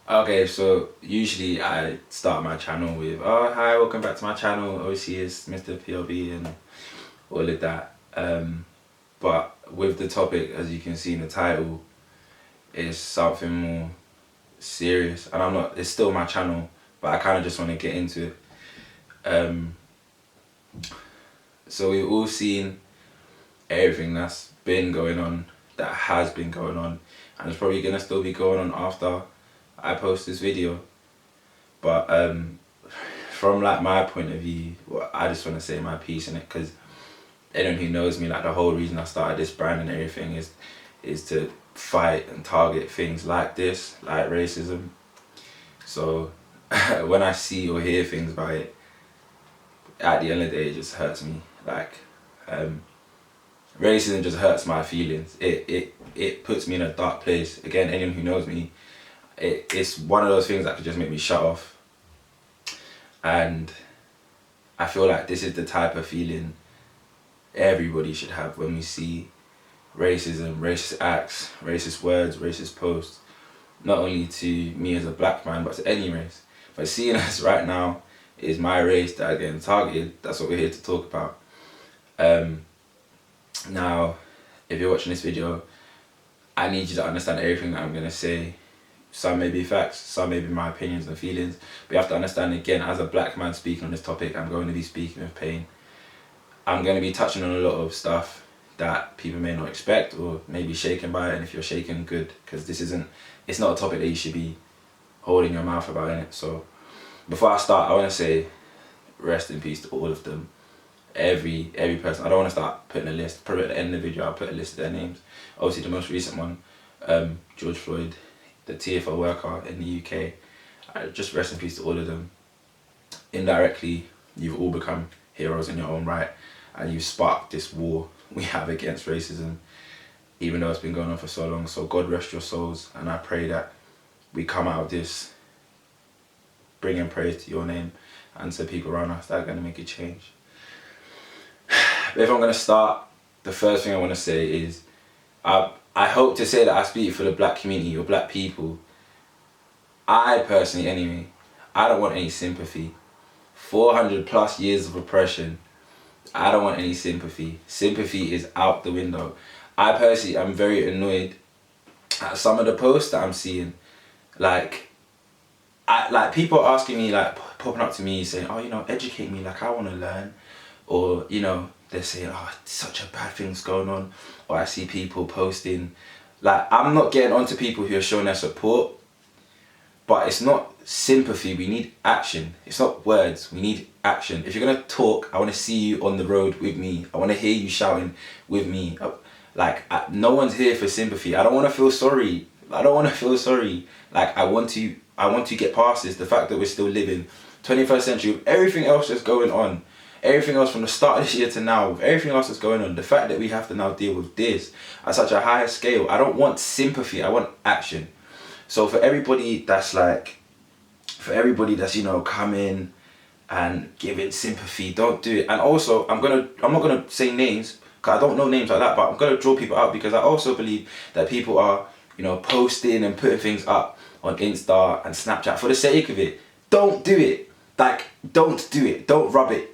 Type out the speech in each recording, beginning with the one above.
Okay, so usually I start my channel with, oh hi, welcome back to my channel, OC is Mr. POV and all of that. But with the topic, as you can see in the title, is something more serious, and it's still my channel, but I kind of just want to get into it. So we've all seen everything that's been going on, that has been going on, and it's probably gonna still be going on after I post this video. But from like my point of view, well, I just want to say my piece in it, because anyone who knows me, like the whole reason I started this brand and everything is to fight and target things like this, like racism. So when I see or hear things about it, at the end of the day, it just hurts me. Like racism just hurts my feelings. It puts me in a dark place. Again, anyone who knows me, it's one of those things that could just make me shut off. And I feel like this is the type of feeling everybody should have when we see racism, racist acts, racist words, racist posts, not only to me as a black man, but to any race. But seeing as right now is my race that are getting targeted, that's what we're here to talk about. Now, if you're watching this video, I need you to understand everything that I'm going to say. Some may be facts, some may be my opinions and feelings, but you have to understand, again, as a black man speaking on this topic, I'm going to be speaking with pain. I'm going to be touching on a lot of stuff that people may not expect or may be shaken by it, and if you're shaken, good, because it's not a topic that you should be holding your mouth about, innit? So before I start, I want to say rest in peace to all of them. Every person. I don't want to start putting a list. Probably at the end of the video I'll put a list of their names. Obviously the most recent one, George Floyd, the TFL worker in the UK. Just rest in peace to all of them. Indirectly, you've all become heroes in your own right, and you've sparked this war we have against racism, even though it's been going on for so long. So God rest your souls, and I pray that we come out of this bringing praise to your name and to people around us that are going to make a change. But if I'm going to start, the first thing I want to say is I hope to say that I speak for the black community or black people. I personally, anyway, I don't want any sympathy. 400 plus years of oppression, I don't want any sympathy. Sympathy is out the window. I personally am very annoyed at some of the posts that I'm seeing. Like people are asking me, like popping up to me saying, oh, educate me, like I want to learn. Or, they're saying, oh, such a bad thing's going on. Or I see people posting, like, I'm not getting onto people who are showing their support, but it's not sympathy, we need action. It's not words, we need action. If you're gonna talk, I wanna see you on the road with me. I wanna hear you shouting with me. No one's here for sympathy. I don't wanna feel sorry. Like, I want to get past this. The fact that we're still living 21st century with everything else that's going on. Everything else from the start of this year to now, with everything else that's going on, the fact that we have to now deal with this at such a higher scale, I don't want sympathy, I want action. So for everybody that's coming and giving sympathy, don't do it. And also, I'm not gonna say names, because I don't know names like that, but I'm gonna draw people out, because I also believe that people are, posting and putting things up on Insta and Snapchat for the sake of it. Don't do it. Don't do it. Don't rub it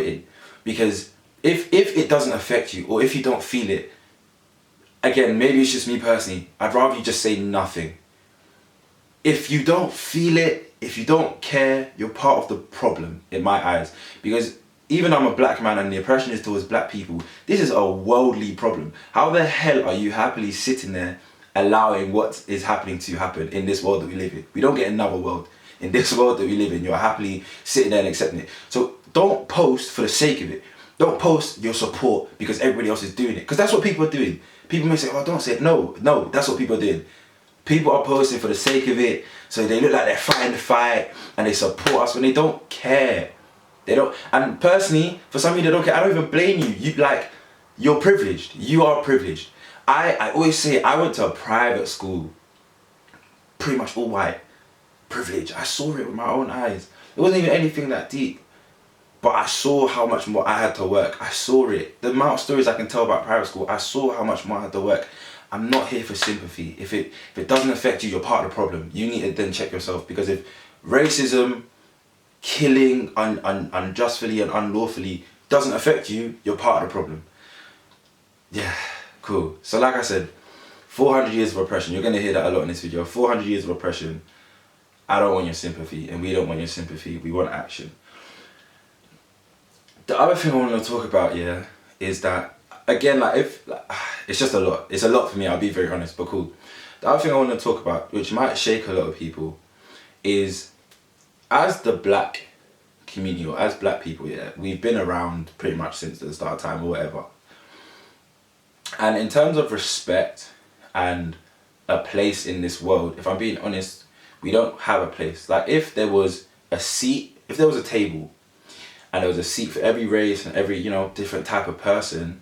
in, because if it doesn't affect you, or if you don't feel it, again, maybe it's just me personally, I'd rather you just say nothing. If you don't feel it, if you don't care, you're part of the problem in my eyes, because even I'm a black man and the oppression is towards black people, this is a worldly problem. How the hell are you happily sitting there allowing what is happening to happen in this world that we live in? We don't get another world. In this world that we live in, you're happily sitting there and accepting it. So don't post for the sake of it. Don't post your support because everybody else is doing it. Because that's what people are doing. People may say, oh, don't say it. No, that's what people are doing. People are posting for the sake of it, so they look like they're fighting the fight and they support us when they don't care. They don't. And personally, for some of you that don't care, I don't even blame you. You're privileged. You are privileged. I always say, I went to a private school, pretty much all white. Privilege. I saw it with my own eyes. It wasn't even anything that deep, but I saw how much more I had to work. I saw it. The amount of stories I can tell about private school, I saw how much more I had to work. I'm not here for sympathy. If it doesn't affect you, you're part of the problem. You need to then check yourself, because if racism, killing unjustly and unlawfully doesn't affect you, you're part of the problem. Yeah, cool. So like I said, 400 years of oppression. You're going to hear that a lot in this video. 400 years of oppression. I don't want your sympathy, and we don't want your sympathy. We want action. The other thing I want to talk about, yeah, is that, again, it's just a lot. It's a lot for me, I'll be very honest, but cool. The other thing I want to talk about, which might shake a lot of people, is as the black community, or as black people, yeah, we've been around pretty much since the start of time or whatever. And in terms of respect and a place in this world, if I'm being honest, we don't have a place. Like, if there was a seat, if there was a table, and there was a seat for every race and every, you know, different type of person,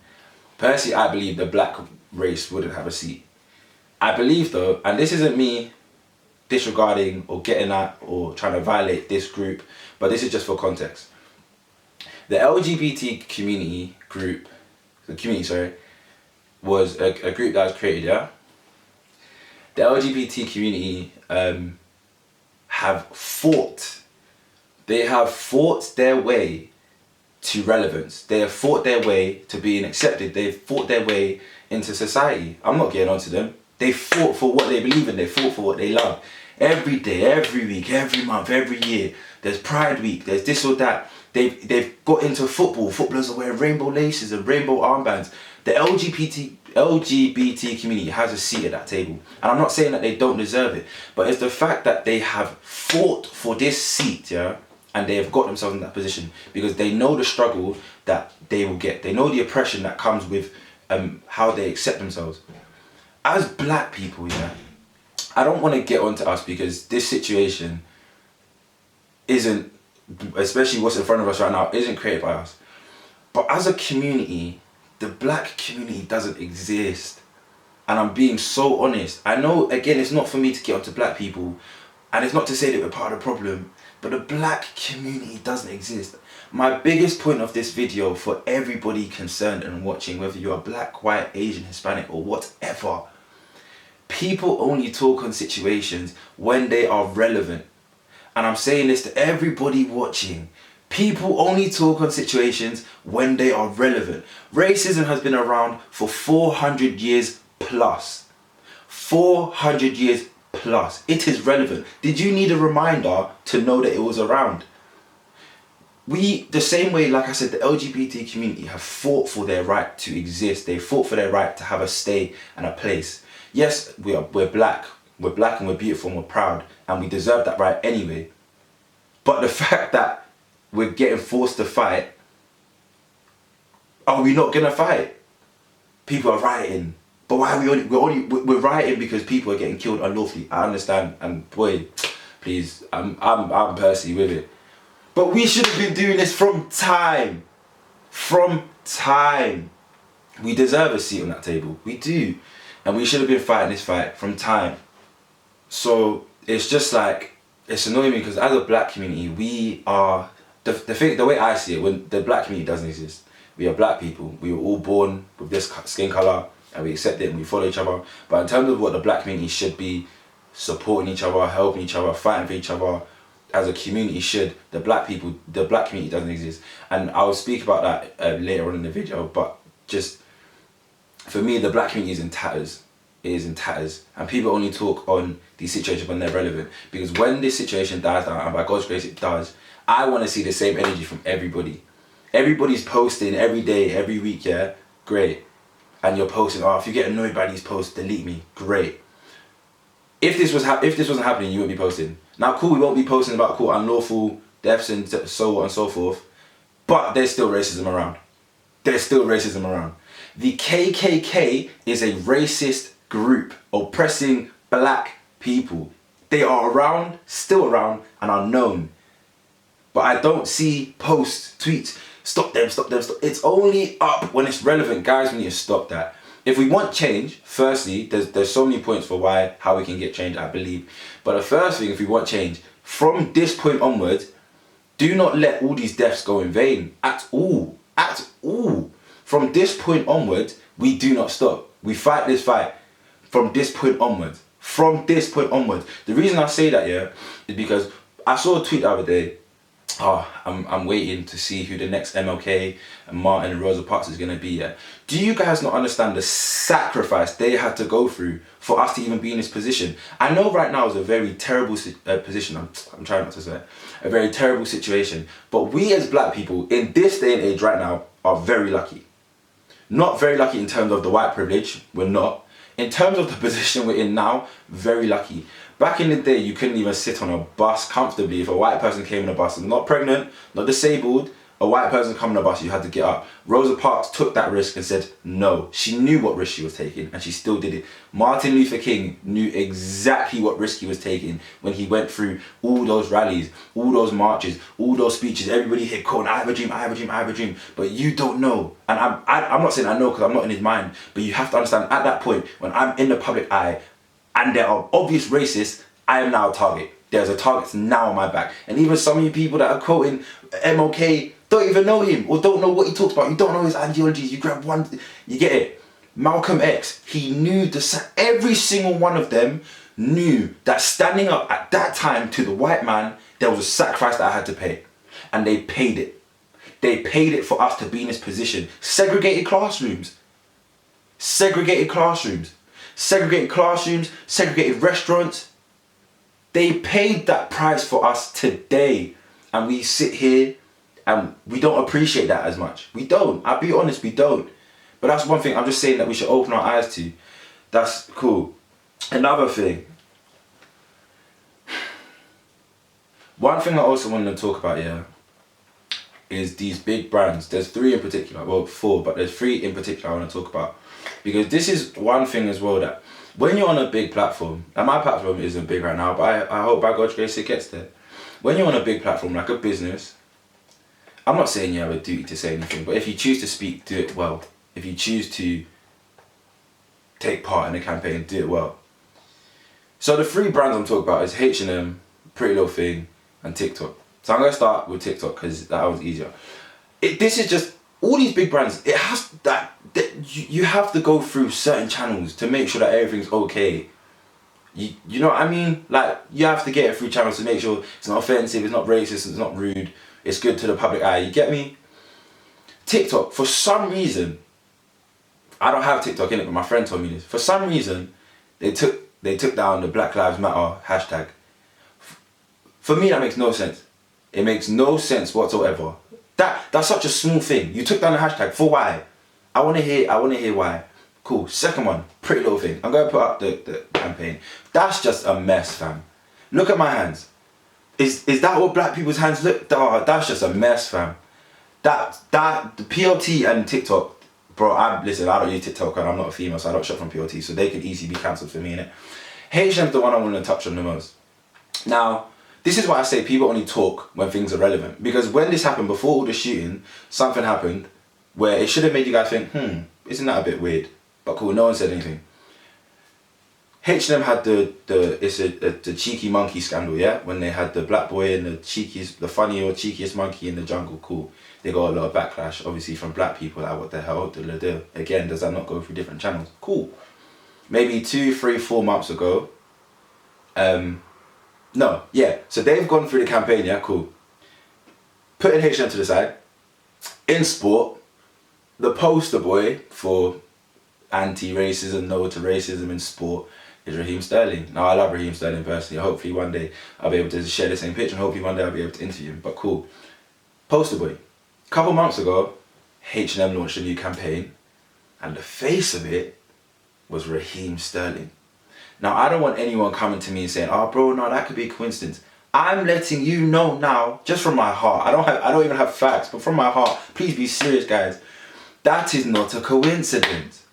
personally, I believe the black race wouldn't have a seat. I believe, though, and this isn't me disregarding or getting at or trying to violate this group, but this is just for context. The LGBT community group, was a group that was created, yeah? The LGBT community have fought their way to relevance. They have fought their way to being accepted. They've fought their way into society. I'm not getting onto them. They fought for what they believe in. They fought for what they love. Every day, every week, every month, every year, there's Pride Week, there's this or that. They've got into football. Footballers are wearing rainbow laces and rainbow armbands. The LGBT community has a seat at that table. And I'm not saying that they don't deserve it, but it's the fact that they have fought for this seat, yeah, and they have got themselves in that position because they know the struggle that they will get. They know the oppression that comes with how they accept themselves. As black people, yeah, I don't want to get onto us because this situation isn't, especially what's in front of us right now, isn't created by us. But as a community, the black community doesn't exist. And I'm being so honest. I know, again, it's not for me to get onto black people, and it's not to say that we're part of the problem, but the black community doesn't exist. My biggest point of this video for everybody concerned and watching, whether you're black, white, Asian, Hispanic, or whatever, people only talk on situations when they are relevant. And I'm saying this to everybody watching. People only talk on situations when they are relevant. Racism has been around for 400 years plus. 400 years plus. It is relevant. Did you need a reminder to know that it was around? The same way, like I said, the LGBT community have fought for their right to exist. They fought for their right to have a stay and a place. Yes, we're black. We're black and we're beautiful and we're proud, and we deserve that right anyway. But the fact that we're getting forced to fight, are we not gonna fight? People are rioting, but why are we're rioting because people are getting killed unlawfully. I understand, and boy, please, I'm personally with it. But we should have been doing this from time. From time. We deserve a seat on that table. We do. And we should have been fighting this fight from time. So it's just like, it's annoying me because as a black community, we are, the way I see it, when the black community doesn't exist, we are black people. We were all born with this skin colour and we accept it and we follow each other. But in terms of what the black community should be, supporting each other, helping each other, fighting for each other, as a community should, the black community doesn't exist. And I will speak about that later on in the video, but just, for me, the black community is in tatters. It is in tatters. And people only talk on these situations when they're relevant. Because when this situation dies down, and by God's grace it does, I want to see the same energy from everybody. Everybody's posting every day, every week, yeah? Great. And you're posting, oh, if you get annoyed by these posts, delete me. Great. If this wasn't happening, you wouldn't be posting. Now, cool, we won't be posting about cool unlawful deaths and so on and so forth, but there's still racism around. There's still racism around. The KKK is a racist group oppressing black people. They are around, still around, and are known. But I don't see posts, tweets, stop them, stop them, stop. It's only up when it's relevant. Guys, we need to stop that. If we want change, firstly, there's so many points for how we can get change, I believe. But the first thing, if we want change, from this point onwards, do not let all these deaths go in vain. At all. At all. From this point onwards, we do not stop. We fight this fight. from this point onwards. From this point onwards. The reason I say that, yeah, is because I saw a tweet the other day. I'm waiting to see who the next MLK and Martin and Rosa Parks is going to be. Yeah. Do you guys not understand the sacrifice they had to go through for us to even be in this position? I know right now is a very terrible position. I'm trying not to say it. A very terrible situation. But we as black people in this day and age right now are very lucky. Not very lucky in terms of the white privilege. We're not. In terms of the position we're in now, very lucky. Back in the day, you couldn't even sit on a bus comfortably. If a white person came in a bus, not pregnant, not disabled, a white person come on a bus, you had to get up. Rosa Parks took that risk and said no. She knew what risk she was taking and she still did it. Martin Luther King knew exactly what risk he was taking when he went through all those rallies, all those marches, all those speeches. Everybody here quoting, I have a dream, I have a dream, I have a dream. But you don't know. And I'm not saying I know because I'm not in his mind, but you have to understand at that point, when I'm in the public eye, and there are obvious racists, I am now a target. There's a target now on my back. And even some of you people that are quoting MLK don't even know him or don't know what he talks about. You don't know his ideologies. You grab one, you get it. Malcolm X, he knew, every single one of them knew that standing up at that time to the white man, there was a sacrifice that I had to pay. And they paid it. They paid it for us to be in this position. Segregated classrooms. Segregated classrooms. Segregated classrooms, segregated restaurants. They paid that price for us today. And we sit here and we don't appreciate that as much. We don't. I'll be honest, we don't. But that's one thing I'm just saying that we should open our eyes to. That's cool. Another thing. One thing I also want to talk about, yeah, is these big brands. There's 3 in particular. Well, 4, but there's 3 in particular I want to talk about. Because this is one thing as well that when you're on a big platform, and my platform isn't big right now, but I hope by God's grace it gets there. When you're on a big platform like a business, I'm not saying you have a duty to say anything, but if you choose to speak, do it well. If you choose to take part in a campaign, do it well. So the 3 brands I'm talking about is H&M, Pretty Little Thing, and TikTok. So I'm going to start with TikTok because that was easier. This is just, all these big brands, it has that you have to go through certain channels to make sure that everything's okay. You know what I mean? Like, you have to get it through channels to make sure it's not offensive, it's not racist, it's not rude, it's good to the public eye. You get me? TikTok, for some reason, I don't have TikTok in it, but my friend told me this. For some reason, they took down the Black Lives Matter hashtag. For me, that makes no sense. It makes no sense whatsoever. That's such a small thing. You took down the hashtag for why? I wanna hear why. Cool. Second one, Pretty Little Thing. I'm gonna put up the campaign. That's just a mess, fam. Look at my hands. Is that what black people's hands look? Oh, that's just a mess, fam. The PLT and TikTok, bro. Listen, I don't use TikTok and I'm not a female, so I don't shop from PLT, so they could easily be cancelled for me, innit? H&M's the one I want to touch on the most. Now, this is why I say people only talk when things are relevant. Because when this happened, before all the shooting, something happened where it should have made you guys think, isn't that a bit weird? But cool, no one said anything. H&M had the cheeky monkey scandal, yeah? When they had the black boy and the funny or cheekiest monkey in the jungle, cool. They got a lot of backlash, obviously, from black people, like, what the hell? Again, does that not go through different channels? Cool. Maybe 2, 3, 4 months ago, so they've gone through the campaign, yeah, cool. Putting H&M to the side. In sport, the poster boy for anti-racism, no to racism in sport is Raheem Sterling. Now, I love Raheem Sterling personally. Hopefully one day I'll be able to share the same pitch and hopefully one day I'll be able to interview him, but cool. Poster boy. A couple months ago, H&M launched a new campaign and the face of it was Raheem Sterling. Now, I don't want anyone coming to me and saying, oh bro, no, that could be a coincidence. I'm letting you know now, just from my heart. I don't even have facts, but from my heart, please be serious, guys. That is not a coincidence.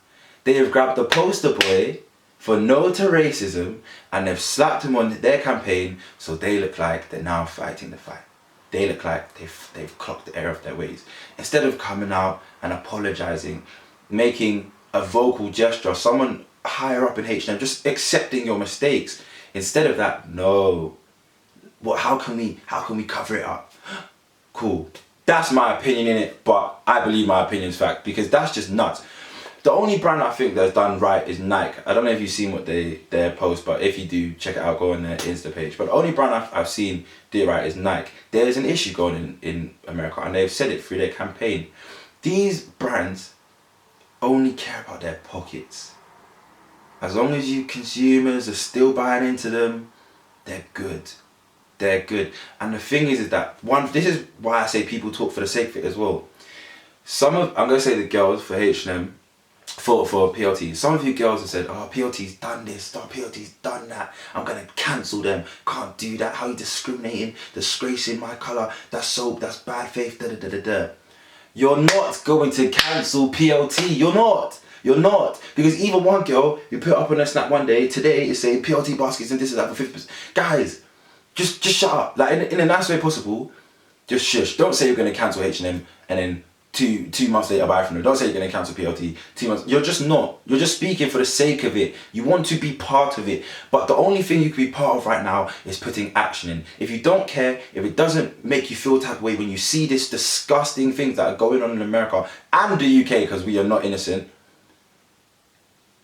They have grabbed the poster boy for no to racism and they've slapped him on their campaign so they look like they're now fighting the fight. They look like they've clocked the air of their ways. Instead of coming out and apologizing, making a vocal gesture, someone higher up in H&M, just accepting your mistakes. Instead of that, no. How can we cover it up? Cool. That's my opinion in it, but I believe my opinion is fact because that's just nuts. The only brand I think that's done right is Nike. I don't know if you've seen what their post, but if you do, check it out, go on their Insta page. But the only brand I've seen do it right is Nike. There's an issue going in America, and they've said it through their campaign. These brands only care about their pockets. As long as you consumers are still buying into them, they're good. They're good. And the thing is that, this is why I say people talk for the sake of it as well. I'm going to say the girls for H&M, for PLT. Some of you girls have said, oh, PLT's done this, oh, PLT's done that, I'm going to cancel them, can't do that, how you discriminating, disgracing my colour, that's bad faith, da da da da da. You're not going to cancel PLT. You're not. Because even one girl, you put up on her snap one day, today is saying PLT baskets and this is that for 50%. Guys, just shut up. Like in a nice way possible, just shush. Don't say you're going to cancel H&M and then two months later buy from them. Don't say you're going to cancel PLT 2 months. You're just not. You're just speaking for the sake of it. You want to be part of it. But the only thing you can be part of right now is putting action in. If you don't care, if it doesn't make you feel that way when you see this disgusting things that are going on in America and the UK, because we are not innocent,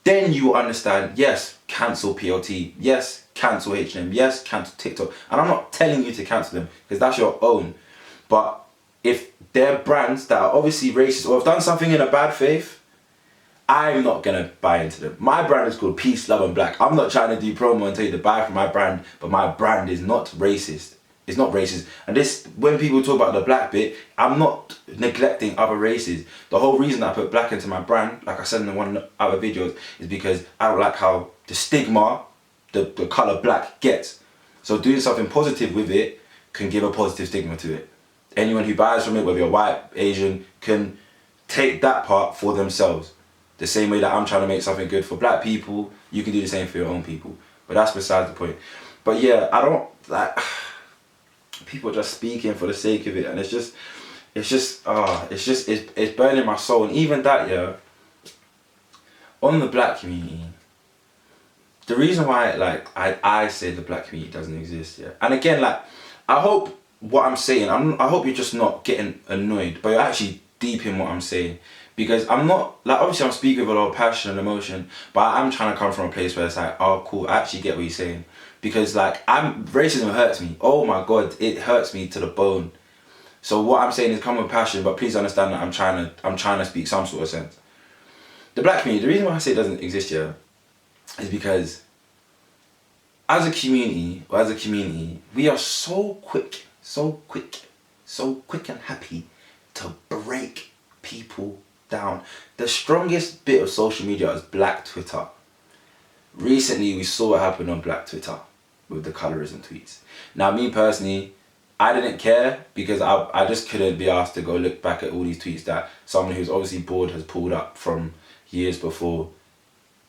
then you will understand, yes, cancel PLT. Yes, cancel H&M. Yes, cancel TikTok. And I'm not telling you to cancel them because that's your own. But if they're brands that are obviously racist or have done something in a bad faith, I'm not gonna buy into them. My brand is called Peace, Love and Black. I'm not trying to do promo and tell you to buy from my brand, but my brand is not racist. It's not racist. And this, when people talk about the black bit, I'm not neglecting other races. The whole reason I put black into my brand, like I said in one of the other videos, is because I don't like how the stigma, the colour black gets. So doing something positive with it can give a positive stigma to it. Anyone who buys from it, whether you're white, Asian, can take that part for themselves. The same way that I'm trying to make something good for black people, you can do the same for your own people. But that's besides the point. But yeah, I don't like people just speaking for the sake of it, and it's burning my soul. And even that, yeah, on the black community, the reason why I say the black community doesn't exist, yeah. And again, like, I hope what I'm saying, I hope you're just not getting annoyed, but you're actually deep in what I'm saying. Because I'm not, like, obviously I'm speaking with a lot of passion and emotion, but I'm trying to come from a place where it's like, oh cool, I actually get what you're saying. Because like, racism hurts me. Oh my God, it hurts me to the bone. So what I'm saying is come with passion, but please understand that I'm trying to speak some sort of sense. The black community, the reason why I say it doesn't exist here is because as a community, we are so quick and happy to break people down. The strongest bit of social media is black Twitter. Recently we saw what happened on black Twitter with the colorism tweets. Now me personally, I didn't care because I just couldn't be asked to go look back at all these tweets that someone who's obviously bored has pulled up from years before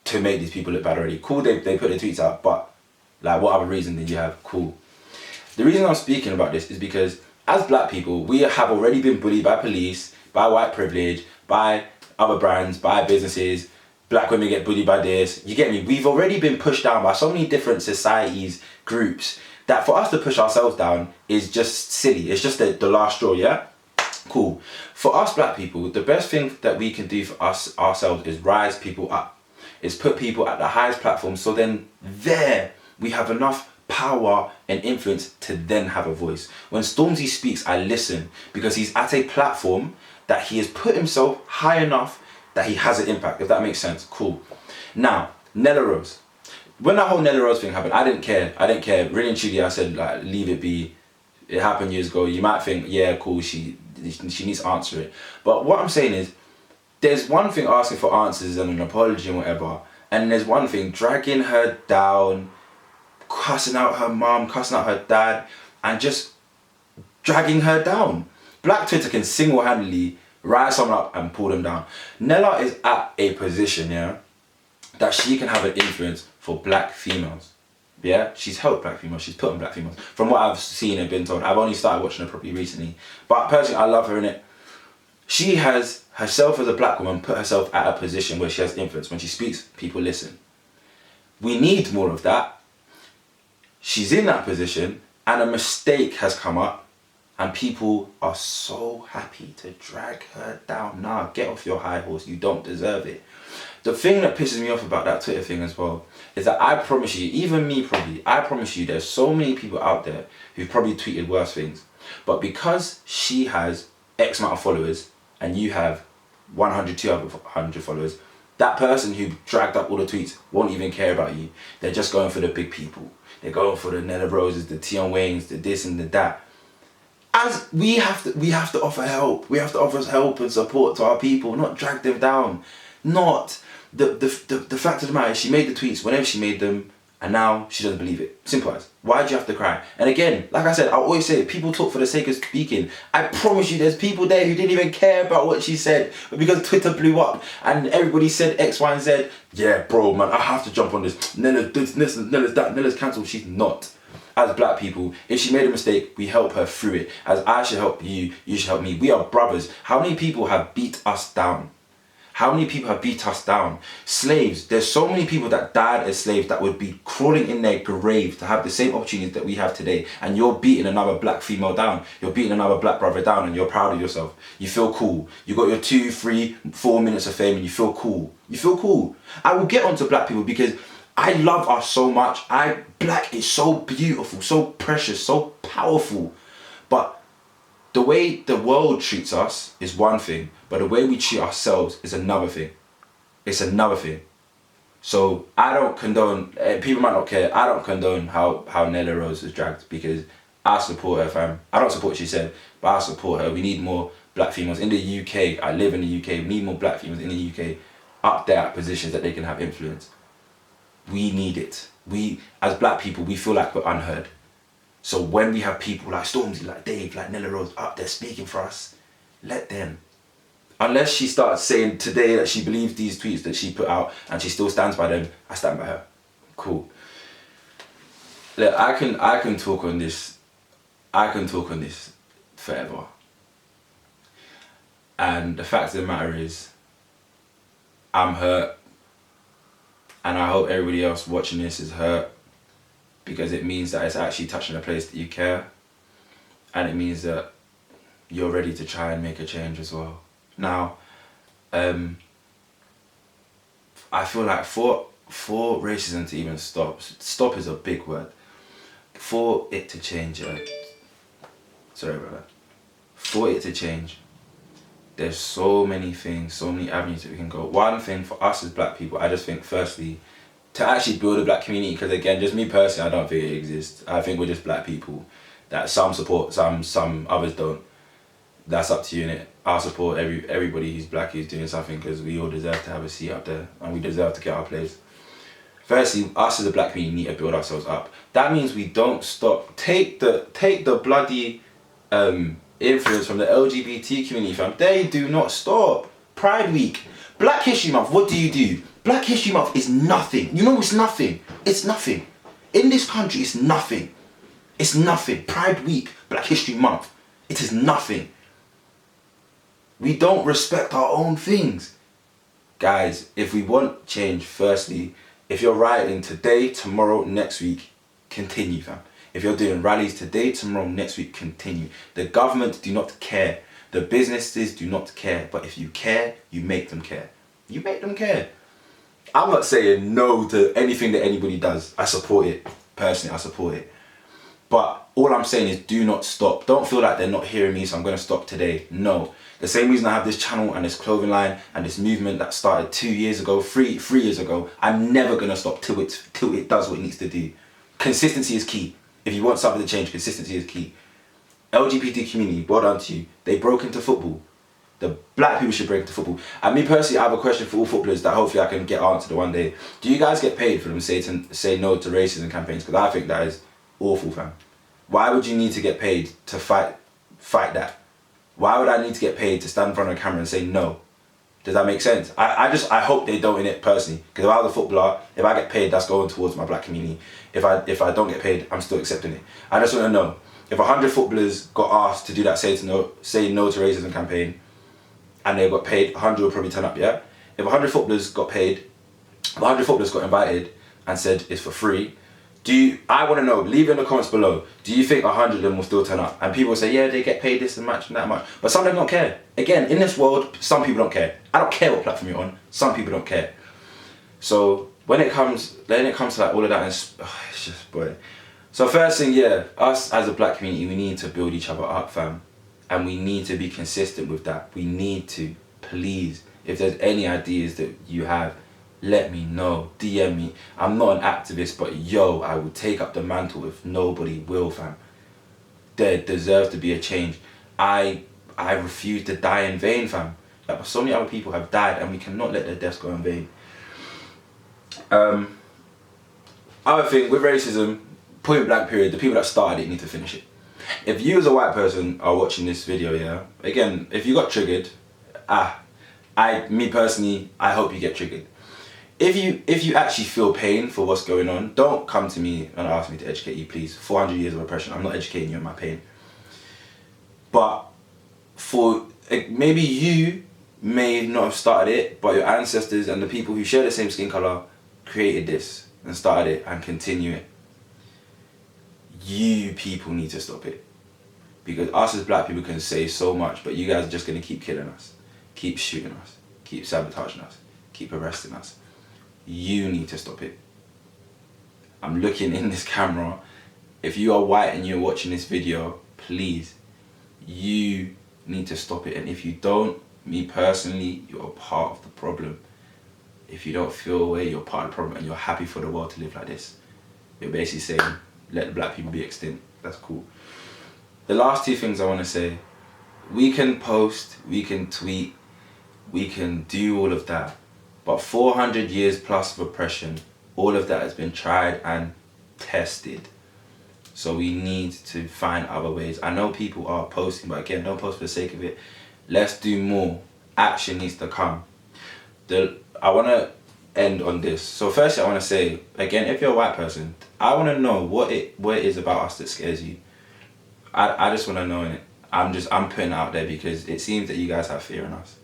to make these people look bad already. Cool, they put the tweets out, but like, what other reason did you have? Cool. The reason I'm speaking about this is because as black people, we have already been bullied by police, by white privilege, by other brands, by businesses. Black women get bullied by this. You get me? We've already been pushed down by so many different societies, groups, that for us to push ourselves down is just silly. It's just the last straw, yeah? Cool. For us black people, the best thing that we can do for ourselves is rise people up. Is put people at the highest platform, so then there we have enough power and influence to then have a voice. When Stormzy speaks, I listen because he's at a platform that he has put himself high enough that he has an impact, if that makes sense. Cool. Now, Nella Rose. When that whole Nella Rose thing happened, I didn't care. Really and truly, I said, like, leave it be. It happened years ago. You might think, yeah, cool, she needs to answer it. But what I'm saying is, there's one thing asking for answers and an apology and whatever, and there's one thing dragging her down, cussing out her mom, cussing out her dad, and just dragging her down. Black Twitter can single-handedly rise someone up and pull them down. Nella is at a position, yeah, that she can have an influence for black females. Yeah, she's helped black females, she's put on black females. From what I've seen and been told, I've only started watching her properly recently. But personally, I love her in it. She has herself as a black woman put herself at a position where she has influence. When she speaks, people listen. We need more of that. She's in that position and a mistake has come up And people are so happy to drag her down. Nah, get off your high horse. You don't deserve it. The thing that pisses me off about that Twitter thing as well is that I promise you, even me probably, I promise you there's so many people out there who've probably tweeted worse things. But because she has X amount of followers and you have 100, 200 followers, that person who dragged up all the tweets won't even care about you. They're just going for the big people. They're going for the Nella Roses, the Tion Waynes, the this and the that. As we have to offer help. We have to offer help and support to our people, not drag them down. Not the fact of the matter is she made the tweets whenever she made them, and now she doesn't believe it. Simple as. Why do you have to cry? And again, like I said, I always say people talk for the sake of speaking. I promise you there's people there who didn't even care about what she said, but because Twitter blew up and everybody said X, Y, and Z, yeah, bro, man, I have to jump on this. Nella's this, Nella's that, Nella's cancelled. She's not. As black people, if she made a mistake, we help her through it. As I should help you, you should help me. We are brothers. How many people have beat us down? How many people have beat us down? Slaves. There's so many people that died as slaves that would be crawling in their grave to have the same opportunities that we have today. And you're beating another black female down. You're beating another black brother down and you're proud of yourself. You feel cool. You got your 2, 3, 4 minutes of fame and you feel cool. You feel cool. I will get onto black people because I love us so much. Black is so beautiful, so precious, so powerful. But the way the world treats us is one thing, but the way we treat ourselves is another thing. It's another thing. So I don't condone, people might not care, I don't condone how Nella Rose was dragged because I support her, fam. I don't support what she said, but I support her. We need more black females in the UK. I live in the UK. We need more black females in the UK up there at positions that they can have influence. We need it. We, as black people, we feel like we're unheard. So when we have people like Stormzy, like Dave, like Nella Rose up there speaking for us, let them. Unless she starts saying today that she believes these tweets that she put out and she still stands by them, I stand by her. Cool. Look, I can talk on this. I can talk on this forever. And the fact of the matter is, I'm hurt. And I hope everybody else watching this is hurt because it means that it's actually touching a place that you care. And it means that you're ready to try and make a change as well. Now, I feel like for racism to even stop is a big word. For it to change, sorry about that. For it to change, there's so many things, so many avenues that we can go. One thing for us as black people, I just think firstly, to actually build a black community, because again, just me personally, I don't think it exists. I think we're just black people that some support, some others don't. That's up to you, innit? I support everybody who's black who's doing something because we all deserve to have a seat up there and we deserve to get our place. Firstly, us as a black community need to build ourselves up. That means we don't stop. Take the bloody influence from the LGBT community, fam. They do not stop. Pride Week, Black History Month, what do? Black History Month is nothing. You know it's nothing. It's nothing. In this country, it's nothing. It's nothing. Pride Week, Black History Month, it is nothing. We don't respect our own things. Guys, if we want change, firstly, if you're rioting today, tomorrow, next week, continue, fam. If you're doing rallies today, tomorrow, next week, continue. The government do not care. The businesses do not care. But if you care, you make them care. You make them care. I'm not saying no to anything that anybody does. I support it. Personally, I support it. But all I'm saying is do not stop. Don't feel like they're not hearing me, so I'm going to stop today. No. The same reason I have this channel and this clothing line and this movement that started 2 years ago, three years ago, I'm never going to stop till it does what it needs to do. Consistency is key. If you want something to change, consistency is key. LGBT community, well done to you. They broke into football. The black people should break into football. And me personally, I have a question for all footballers that hopefully I can get answered one day. Do you guys get paid for them to say no to racism campaigns? Because I think that is awful, fam. Why would you need to get paid to fight that? Why would I need to get paid to stand in front of a camera and say no? Does that make sense? I hope they don't in it personally. Because if I was a footballer, if I get paid, that's going towards my black community. If I don't get paid, I'm still accepting it. I just want to know, if 100 footballers got asked to do that say no to racism campaign, and they got paid, 100 will probably turn up, yeah? If 100 footballers got paid, if 100 footballers got invited and said it's for free, I want to know, leave in the comments below, do you think 100 of them will still turn up? And people say, yeah, they get paid this and much and that much. But some of them don't care. Again, in this world, some people don't care. I don't care what platform you're on. Some people don't care. So when it comes to like all of that, it's just, boy. So first thing, yeah, us as a black community, we need to build each other up, fam. And we need to be consistent with that. We need to, please, if there's any ideas that you have, let me know, DM me. I'm not an activist, but yo, I will take up the mantle if nobody will, fam. There deserves to be a change. I refuse to die in vain, fam. Like, so many other people have died and we cannot let their deaths go in vain. Other thing, with racism, point blank period, the people that started it need to finish it. If you as a white person are watching this video, yeah, again, if you got triggered, me personally, I hope you get triggered. If you actually feel pain for what's going on, don't come to me and ask me to educate you, please. 400 years of oppression, I'm not educating you on my pain. But for, maybe you may not have started it, but your ancestors and the people who share the same skin color created this and started it and continue it. You people need to stop it. Because us as black people can say so much, but you guys are just going to keep killing us, keep shooting us, keep sabotaging us, keep arresting us. You need to stop it. I'm looking in this camera. If you are white and you're watching this video, please, you need to stop it. And if you don't, me personally, you're part of the problem. If you don't feel away, you're part of the problem and you're happy for the world to live like this. You're basically saying, let the black people be extinct. That's cool. The last two things I want to say, we can post, we can tweet, we can do all of that. But 400 years plus of oppression, all of that has been tried and tested. So we need to find other ways. I know people are posting, but again, don't post for the sake of it. Let's do more. Action needs to come. I want to end on this. So firstly, I want to say, again, if you're a white person, I want to know what it is about us that scares you. I just want to know it. I'm putting it out there because it seems that you guys have fear in us.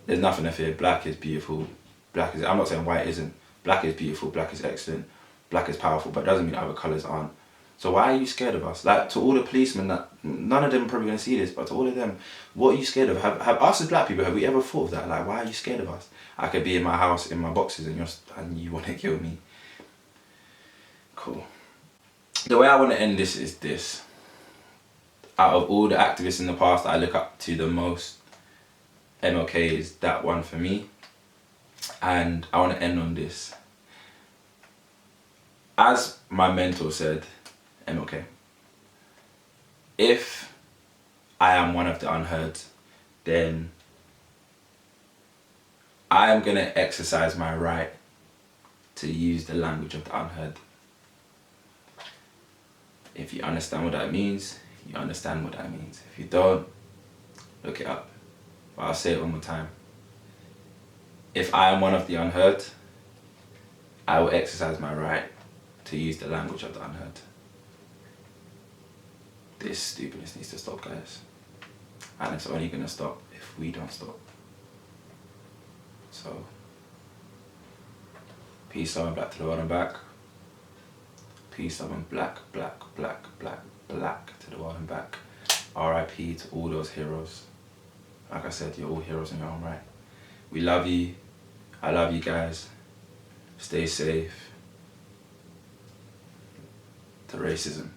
There's nothing to fear. Black is beautiful. I'm not saying white isn't. Black is beautiful, black is excellent, black is powerful, but it doesn't mean other colours aren't. So why are you scared of us? Like, to all the policemen, that none of them are probably going to see this, but to all of them, what are you scared of? Have us as black people, have we ever thought of that? Like, why are you scared of us? I could be in my house, in my boxes, and you want to kill me. Cool. The way I want to end this is this. Out of all the activists in the past that I look up to the most, MLK is that one for me. And I want to end on this. As my mentor said, MLK, if I am one of the unheard, then I am going to exercise my right to use the language of the unheard. If you understand what that means, you understand what that means. If you don't, look it up. But I'll say it one more time. If I am one of the unheard, I will exercise my right to use the language of the unheard. This stupidness needs to stop, guys. And it's only going to stop if we don't stop. So, peace, love, and black to the world and back. Peace, love, and black, black, black, black, black to the world and back. R.I.P. to all those heroes. Like I said, you're all heroes in your own right. We love you. I love you guys. Stay safe. To racism.